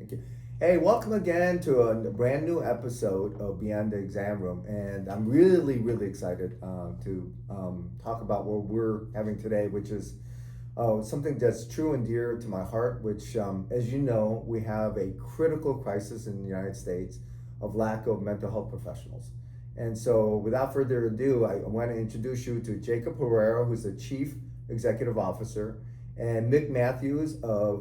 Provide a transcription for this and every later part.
Thank you. Hey, welcome again to a brand new episode of Beyond the Exam Room. And I'm really, really excited to talk about what we're having today, which is something that's true and dear to my heart, which, as you know, we have a critical crisis in the United States of lack of mental health professionals. And so, without further ado, I want to introduce you to Jacob Huereca, who's the Chief Executive Officer, and Micki Matthews,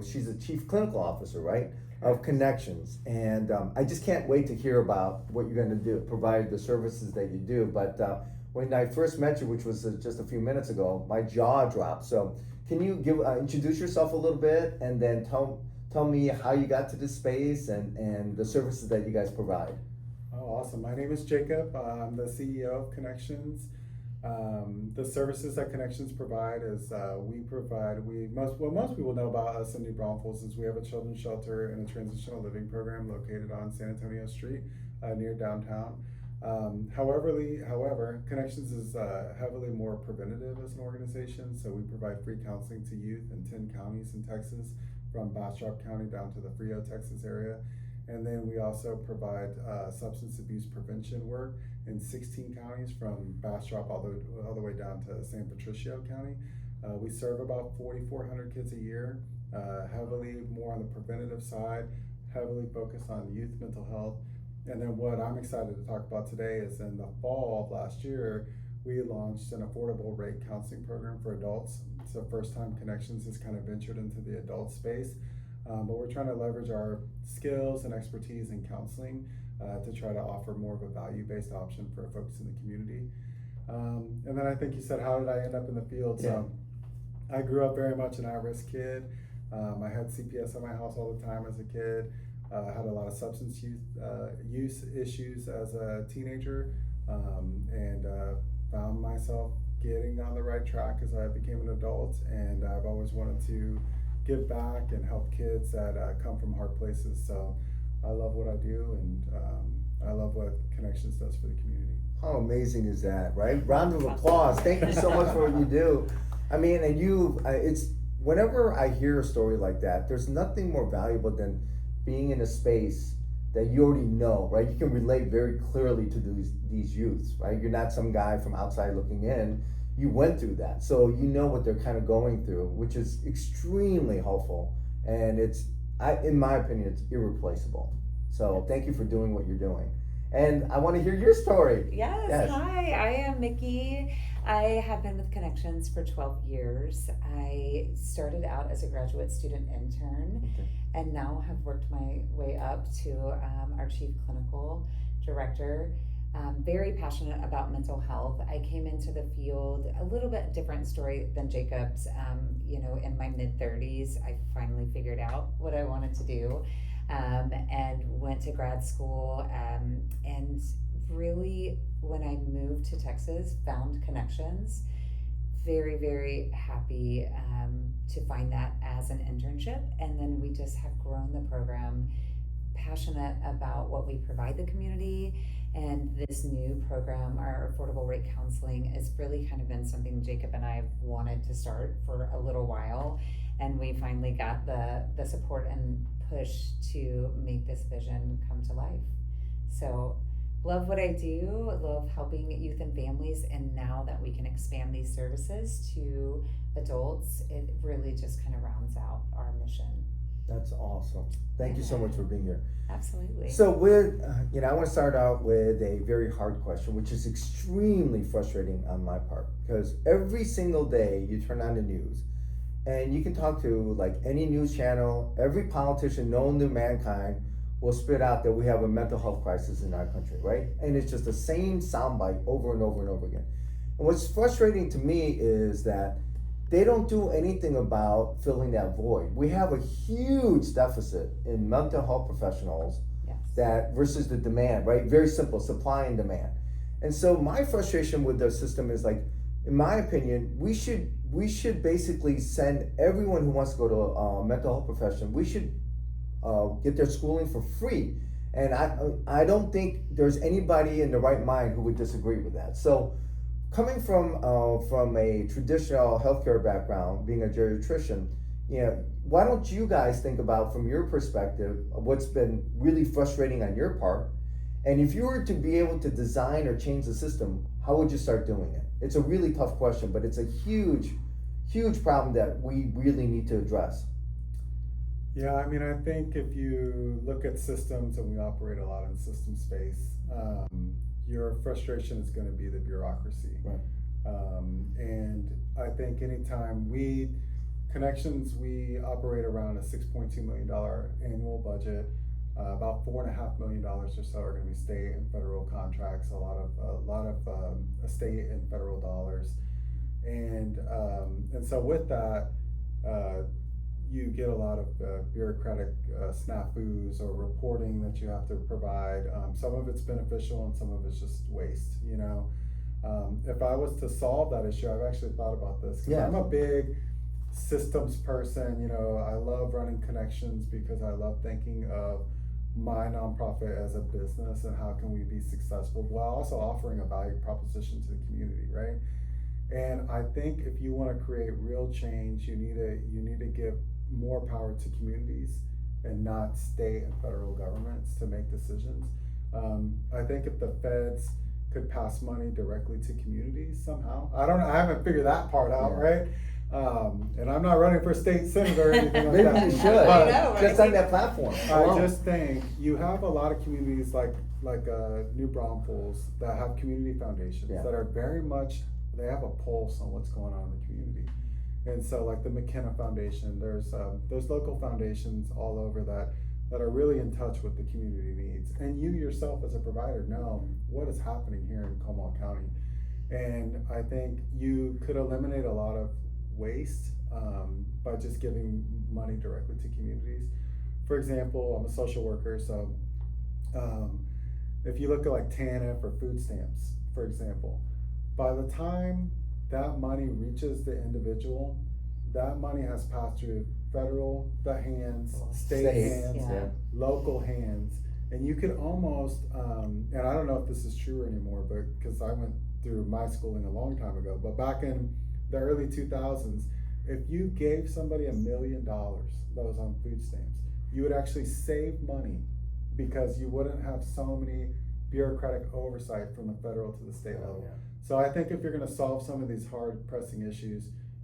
she's the Chief Clinical Officer, right, of Connections. And I just can't wait to hear about what you're going to do, provide the services that you do. But when I first met you, which was just a few minutes ago, my jaw dropped. So can you introduce yourself a little bit, and then tell me how you got to this space and the services that you guys provide? Oh, awesome. My name is Jacob. I'm the CEO of Connections. The services that Connections provide is most people know about us in New Braunfels is we have a children's shelter and a transitional living program located on San Antonio Street near downtown. However, Connections is heavily more preventative as an organization, so we provide free counseling to youth in 10 counties in Texas, from Bastrop County down to the Frio, Texas area. And then we also provide substance abuse prevention work in 16 counties, from Bastrop all the way down to San Patricio County. We serve about 4,400 kids a year, heavily more on the preventative side, heavily focused on youth mental health. And then what I'm excited to talk about today is in the fall of last year, we launched an affordable rate counseling program for adults. It's the first time Connections has kind of ventured into the adult space. But we're trying to leverage our skills and expertise in counseling to try to offer more of a value-based option for folks in the community. And then I think you said, how did I end up in the field? Yeah. So I grew up very much an at-risk kid. I had CPS at my house all the time as a kid. I had a lot of substance use issues as a teenager, and found myself getting on the right track as I became an adult. And I've always wanted to give back and help kids that come from hard places. So I love what I do, and I love what Connections does for the community. How amazing is that, right? Round of applause. Thank you so much for what you do. I mean, and it's whenever I hear a story like that, there's nothing more valuable than being in a space that you already know, right? You can relate very clearly to these youths, right? You're not some guy from outside looking in. You went through that, so you know what they're kind of going through, which is extremely helpful, and in my opinion, it's irreplaceable. So thank you for doing what you're doing, and I want to hear your story. Yes. Hi, I am Micki. I have been with Connections for 12 years. I started out as a graduate student intern, and now have worked my way up to our chief clinical director. Very passionate about mental health. I came into the field a little bit different story than Jacob's. In my mid-30s, I finally figured out what I wanted to do, and went to grad school. And really, when I moved to Texas, found Connections. Very, very happy to find that as an internship. And then we just have grown the program, passionate about what we provide the community. And this new program, our affordable rate counseling, has really kind of been something Jacob and I have wanted to start for a little while. And we finally got the support and push to make this vision come to life. So love what I do, love helping youth and families. And now that we can expand these services to adults, it really just kind of rounds out our mission. That's awesome. Thank you so much for being here. Absolutely. So I want to start out with a very hard question, which is extremely frustrating on my part, because every single day you turn on the news and you can talk to like any news channel, every politician known to mankind will spit out that we have a mental health crisis in our country, right? And it's just the same soundbite over and over and over again. And what's frustrating to me is that they don't do anything about filling that void. We have a huge deficit in mental health professionals. Yes. That versus the demand, right? Very simple, supply and demand. And so my frustration with the system is, like, in my opinion, we should basically send everyone who wants to go to a mental health profession, we should get their schooling for free. And I don't think there's anybody in the right mind who would disagree with that. So coming from a traditional healthcare background, being a geriatrician, why don't you guys think about, from your perspective, what's been really frustrating on your part? And if you were to be able to design or change the system, how would you start doing it? It's a really tough question, but it's a huge, huge problem that we really need to address. Yeah, I mean, I think if you look at systems, and we operate a lot in system space, your frustration is going to be the bureaucracy. Right. And I think anytime Connections, we operate around a $6.2 million annual budget. About $4.5 million or so are going to be state and federal contracts, a lot of state and federal dollars. And so with that, you get a lot of bureaucratic snafus or reporting that you have to provide. Some of it's beneficial and some of it's just waste, you know. If I was to solve that issue, I've actually thought about this, because I'm a big systems person. You know, I love running Connections because I love thinking of my nonprofit as a business and how can we be successful while also offering a value proposition to the community, right? And I think if you want to create real change, you need to give more power to communities and not state and federal governments to make decisions. I think if the feds could pass money directly to communities somehow, I haven't figured that part out, right? And I'm not running for state senator or anything like that. Maybe you should, but just on that platform. I just think you have a lot of communities like New Braunfels that have community foundations that are very much, they have a pulse on what's going on in the community. And so like the McKenna Foundation, there's local foundations all over that are really in touch with the community needs. And you yourself as a provider know what is happening here in Comal County. And I think you could eliminate a lot of waste by just giving money directly to communities. For example, I'm a social worker, so if you look at like TANF or food stamps, for example, by the time that money reaches the individual, that money has passed through federal hands, state hands, local hands, and you could almost, and I don't know if this is true anymore, but because I went through my schooling a long time ago, but back in the early 2000s, if you gave somebody $1 million that was on food stamps, you would actually save money because you wouldn't have so many bureaucratic oversight from the federal to the state level. So I think if you're going to solve some of these hard pressing issues,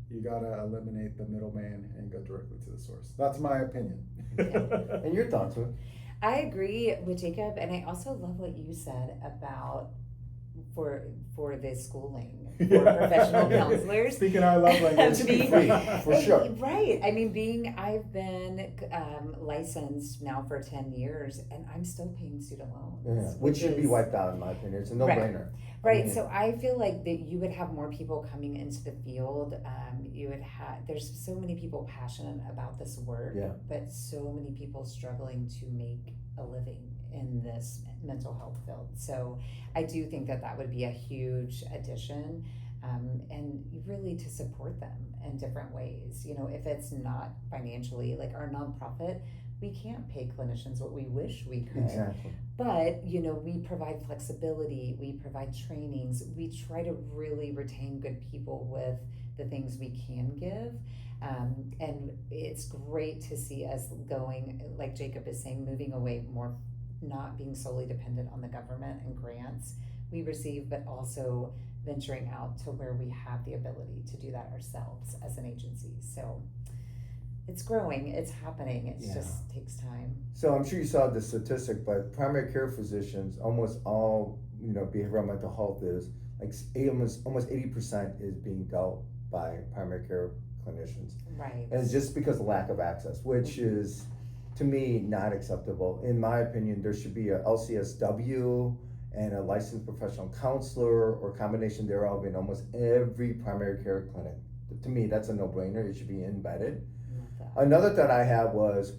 you got to eliminate the middleman and go directly to the source. That's my opinion. And your thoughts, man? I agree with Jacob, and I also love what you said about for the schooling for professional counselors. Speaking our love language. To be free, for sure. Right. I mean, I've been licensed now for 10 years, and I'm still paying student loans. Which should be wiped out, in my opinion. It's a no-brainer. Right. So I feel like that you would have more people coming into the field. There's so many people passionate about this work, but so many people struggling to make a living in this mental health field. So I do think that would be a huge addition, and really to support them in different ways. You know, if it's not financially, like our nonprofit, we can't pay clinicians what we wish we could. Exactly. But, you know, we provide flexibility, we provide trainings, we try to really retain good people with the things we can give. And it's great to see us going, like Jacob is saying, moving away more, not being solely dependent on the government and grants we receive, but also venturing out to where we have the ability to do that ourselves as an agency. So it's growing, it's happening, it just takes time. So I'm sure you saw the statistic, but primary care physicians, almost all, behavioral mental health is like almost 80% is being dealt by primary care clinicians. Right. And it's just because of lack of access, which is, to me, not acceptable. In my opinion, there should be a LCSW and a licensed professional counselor or combination thereof in almost every primary care clinic. To me, that's a no-brainer. It should be embedded. Another thought I had was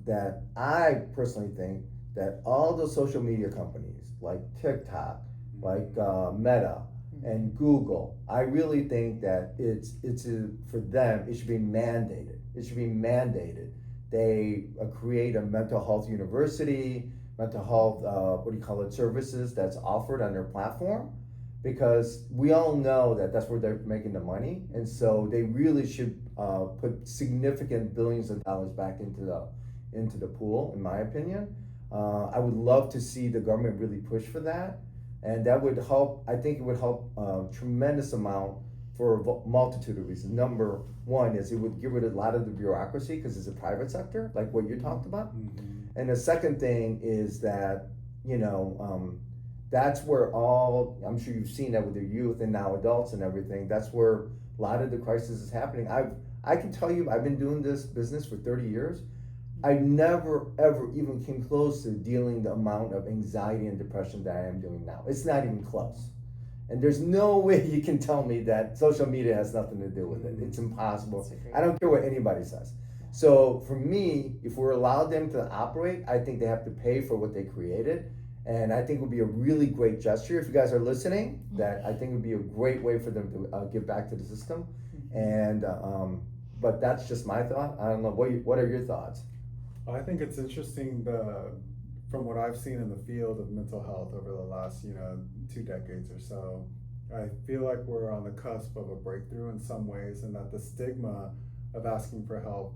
that I personally think that all the social media companies like TikTok, like Meta and Google, I really think that for them, it should be mandated. It should be mandated. They create a mental health university, mental health, services that's offered on their platform. because we all know that that's where they're making the money, and so they really should put significant billions of dollars back into the pool, in my opinion. I would love to see the government really push for that, and that would help. I think it would help a tremendous amount for a multitude of reasons. Number one is it would get rid of a lot of the bureaucracy because it's a private sector, like what you talked about. Mm-hmm. And the second thing is that, you know, that's where I'm sure you've seen that with your youth and now adults and everything. That's where a lot of the crisis is happening. I can tell you, I've been doing this business for 30 years. I never ever even came close to dealing the amount of anxiety and depression that I am doing now. It's not even close. And there's no way you can tell me that social media has nothing to do with it. It's impossible. I don't care what anybody says. So for me, if we're allowed them to operate, I think they have to pay for what they created. And I think it would be a really great gesture. If you guys are listening, that I think would be a great way for them to give back to the system. And but that's just my thought. I don't know. What are your thoughts? I think it's interesting from what I've seen in the field of mental health over the last 2 decades or so. I feel like we're on the cusp of a breakthrough in some ways, and that the stigma of asking for help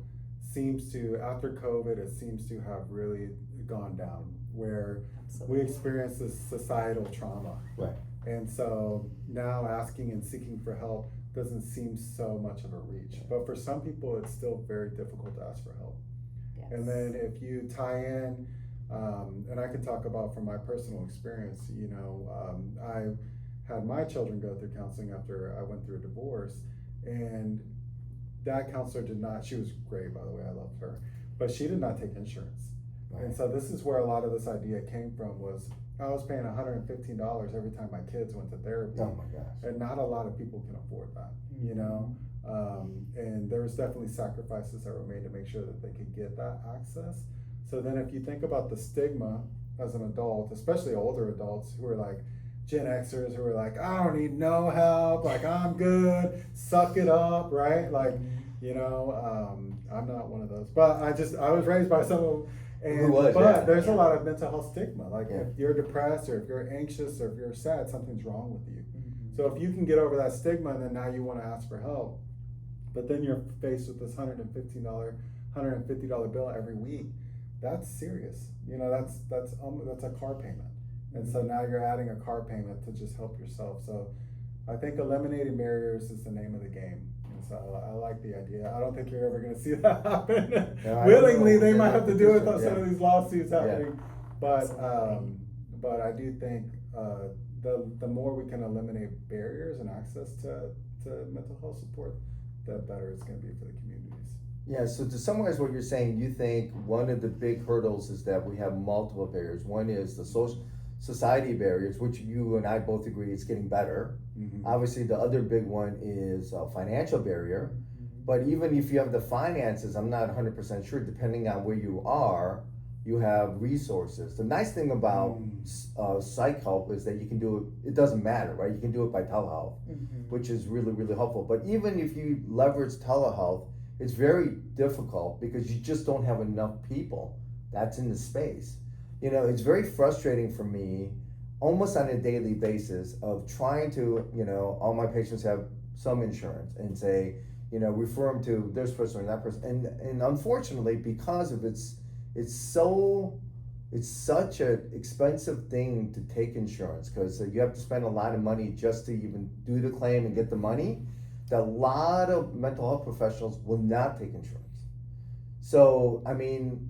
seems to, after COVID, it seems to have really gone down, where we experience this societal trauma. Right. And so now asking and seeking for help doesn't seem so much of a reach. But for some people, it's still very difficult to ask for help. Yes. And then if you tie in, and I can talk about from my personal experience, I had my children go through counseling after I went through a divorce, and that counselor she was great, by the way, I loved her, but she did not take insurance. Right. And so this is where a lot of this idea came from, was I was paying $115 every time my kids went to therapy. Oh my gosh. And not a lot of people can afford that, and there was definitely sacrifices that were made to make sure that they could get that access. So then if you think about the stigma as an adult, especially older adults who are like Gen Xers, who are like, I don't need no help, like I'm good, suck it up, right? Like, I'm not one of those, but I was raised by some of them. There's a lot of mental health stigma. Like if you're depressed or if you're anxious or if you're sad, something's wrong with you. So if you can get over that stigma, and then now you want to ask for help, but then you're faced with this $150 bill every week, that's serious. That's a car payment. And so now you're adding a car payment to just help yourself. So I think eliminating barriers is the name of the game. And so I like the idea. I don't think you're ever going to see that happen. Willingly, they might have to do it with some of these lawsuits happening. But I do think the more we can eliminate barriers and access to mental health support, the better it's going to be for the communities. Yeah, so to summarize what you're saying, you think one of the big hurdles is that we have multiple barriers. One is the society barriers, which you and I both agree it's getting better. Mm-hmm. Obviously, the other big one is a financial barrier. Mm-hmm. But even if you have the finances, I'm not 100% sure, depending on where you are, you have resources. The nice thing about psych help is that you can do it doesn't matter, right? You can do it by telehealth, which is really, really helpful. But even if you leverage telehealth, it's very difficult because you just don't have enough people that's in the space. It's very frustrating for me almost on a daily basis of trying to, all my patients have some insurance and say, refer them to this person or that person. And unfortunately, because of it's such an expensive thing to take insurance, because you have to spend a lot of money just to even do the claim and get the money, that a lot of mental health professionals will not take insurance. So,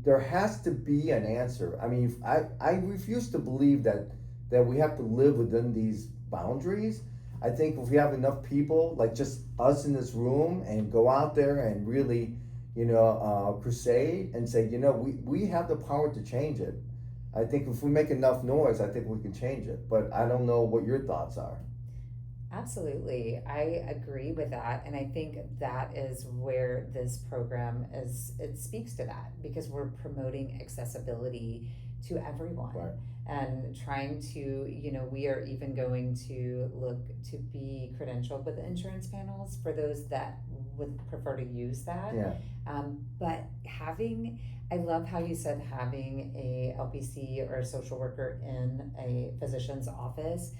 there has to be an answer. I refuse to believe that we have to live within these boundaries. I think if we have enough people, like just us in this room, and go out there and really, crusade and say, we have the power to change it. I think if we make enough noise, I think we can change it. But I don't know what your thoughts are. Absolutely. I agree with that. And I think that is where this program it speaks to that, because we're promoting accessibility to everyone. Right. And trying to, we are even going to look to be credentialed with the insurance panels for those that would prefer to use that. Yeah. But I love how you said having a LPC or a social worker in a physician's office.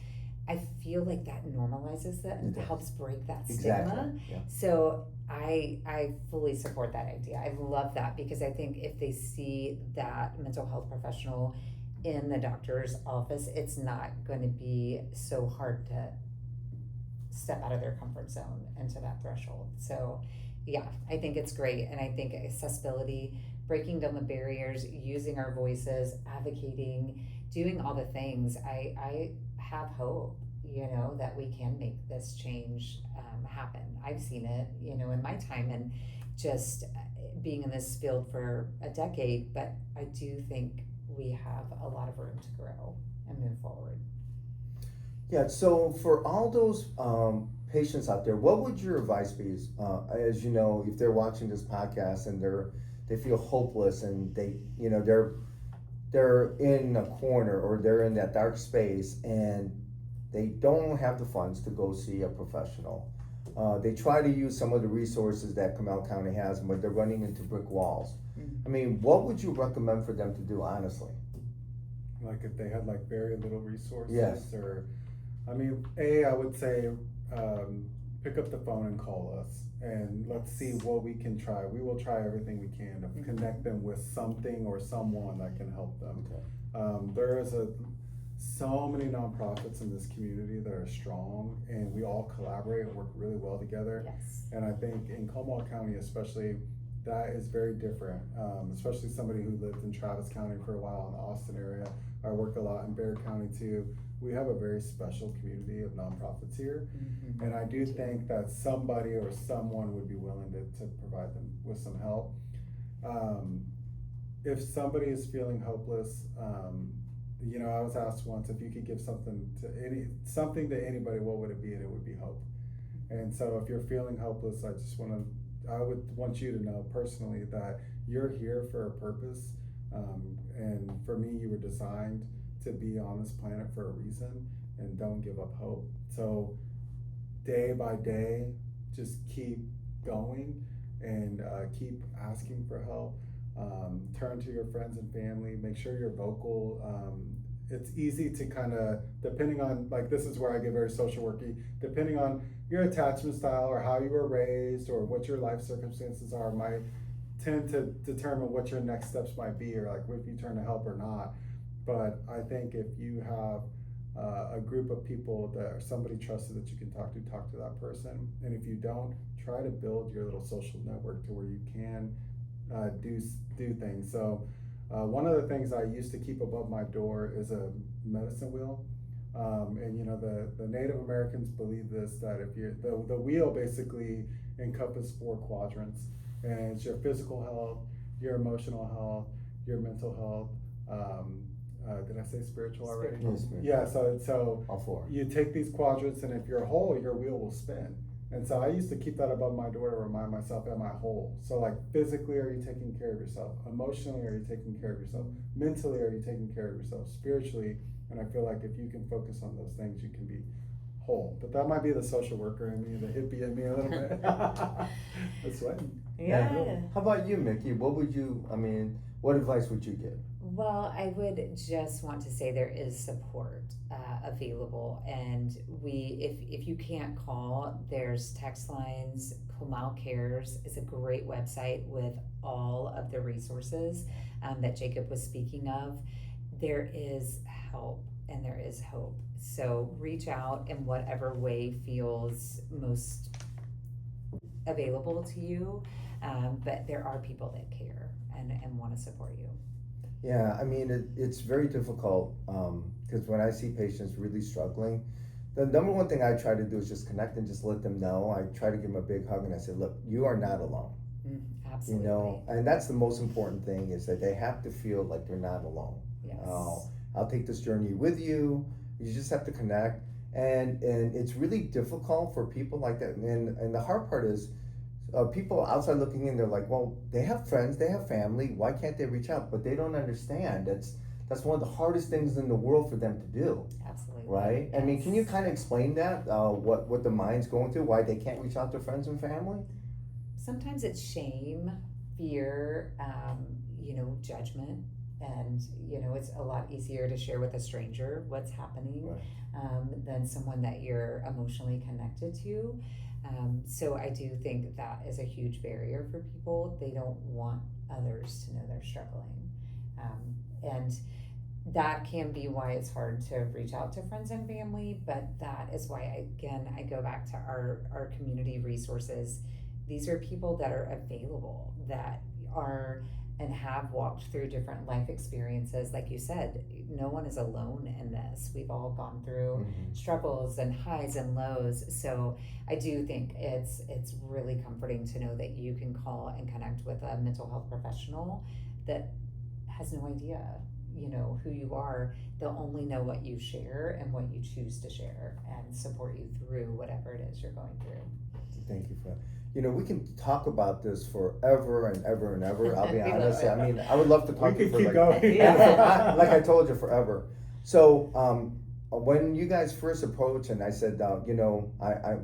I feel like that normalizes that and It does. helps break that Exactly. stigma. Yeah. So I fully support that idea. I love that because I think if they see that mental health professional in the doctor's office, it's not going to be so hard to step out of their comfort zone into that threshold. So yeah, I think it's great. And I think accessibility, breaking down the barriers, using our voices, advocating, doing all the things, I have hope, that we can make this change happen. I've seen it, in my time and just being in this field for a decade, but I do think we have a lot of room to grow and move forward. Yeah, so for all those patients out there, what would your advice be? As you know, if they're watching this podcast and they feel hopeless and they're in a corner or they're in that dark space and they don't have the funds to go see a professional. They try to use some of the resources that Comal County has, but they're running into brick walls. Mm-hmm. I mean, what would you recommend for them to do, honestly? Like if they had like very little resources, Yes. or, I mean, I would say, pick up the phone and call us and let's see what we can try. We will try everything we can to connect them with something or someone that can help them. Okay. There is so many nonprofits in this community that are strong and we all collaborate and work really well together. Yes. And I think in Comal County especially, that is very different, especially somebody who lived in Travis County for a while in the Austin area. I work a lot in Bexar County too. We have a very special community of nonprofits here. Mm-hmm. And I do think that somebody or someone would be willing to provide them with some help. If somebody is feeling hopeless, I was asked once if you could give something to anybody, what would it be? And it would be hope. And so if you're feeling hopeless, I would want you to know personally that you're here for a purpose. And for me, you were designed to be on this planet for a reason, and don't give up hope. So day by day, just keep going and keep asking for help. Turn to your friends and family, make sure you're vocal. It's easy to kind of, depending on, like, this is where I get very social worky, depending on your attachment style or how you were raised or what your life circumstances are, might tend to determine what your next steps might be, or like if you turn to help or not. But I think if you have a group of people that are somebody trusted that you can talk to that person. And if you don't, try to build your little social network to where you can do things. So one of the things I used to keep above my door is a medicine wheel. And the Native Americans believe this, that if you're the wheel basically encompasses 4 quadrants, and it's your physical health, your emotional health, your mental health. Did I say spiritual already? Spiritual. Yeah, so All 4. you take these quadrants, and if you're whole, your wheel will spin. And so I used to keep that above my door to remind myself, am I whole? So like physically, are you taking care of yourself? Emotionally, are you taking care of yourself? Mentally, are you taking care of yourself? Spiritually, and I feel like if you can focus on those things, you can be whole. But that might be the social worker in me, the hippie in me a little bit. That's sweating. Yeah. How about you, Micki? What advice would you give? Well, I would just want to say there is support available, and if you can't call, there's text lines. Comal Cares is a great website with all of the resources that Jacob was speaking of. There is help and there is hope. So reach out in whatever way feels most available to you, but there are people that care and want to support you. Yeah, it's very difficult because when I see patients really struggling, the number one thing I try to do is just connect and just let them know. I try to give them a big hug and I say, look, you are not alone. Absolutely. And that's the most important thing, is that they have to feel like they're not alone. Yes. I'll take this journey with you. You just have to connect. And it's really difficult for people like that. And the hard part is, people outside looking in, they're like, well, they have friends, they have family, why can't they reach out? But they don't understand that's one of the hardest things in the world for them to do. Absolutely. Right? Yes. Can you kind of explain that, what the mind's going through, why they can't reach out to friends and family? Sometimes it's shame, fear, judgment. And, you know, it's a lot easier to share with a stranger what's happening than someone that you're emotionally connected to. So I do think that is a huge barrier for people. They don't want others to know they're struggling. And that can be why it's hard to reach out to friends and family, but that is why, I go back to our community resources. These are people that are available, that are and have walked through different life experiences. Like you said, no one is alone in this. We've all gone through struggles and highs and lows. So I do think it's really comforting to know that you can call and connect with a mental health professional that has no idea, you know, who you are. They'll only know what you share and what you choose to share, and support you through whatever it is you're going through. Thank you for that. You know, we can talk about this forever and ever and ever. I'll be honest. I mean, I would love to talk to you for keep like, going. Yeah. like I told you, forever. So, when you guys first approached and I said, you know,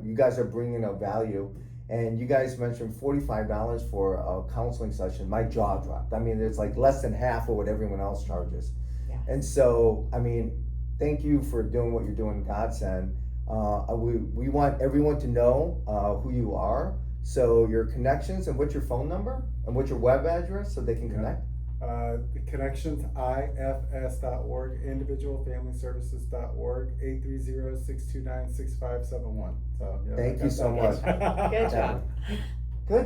you guys are bringing a value, and you guys mentioned $45 for a counseling session, my jaw dropped. I mean, it's like less than half of what everyone else charges. Yeah. And so, I mean, thank you for doing what you're doing, Godsend. We want everyone to know who you are. So your connections, and what's your phone number, and what's your web address so they can connect? The connections, ifs.org, individualfamilyservices.org, 830-629-6571. So, yeah, Thank you so much. Good job.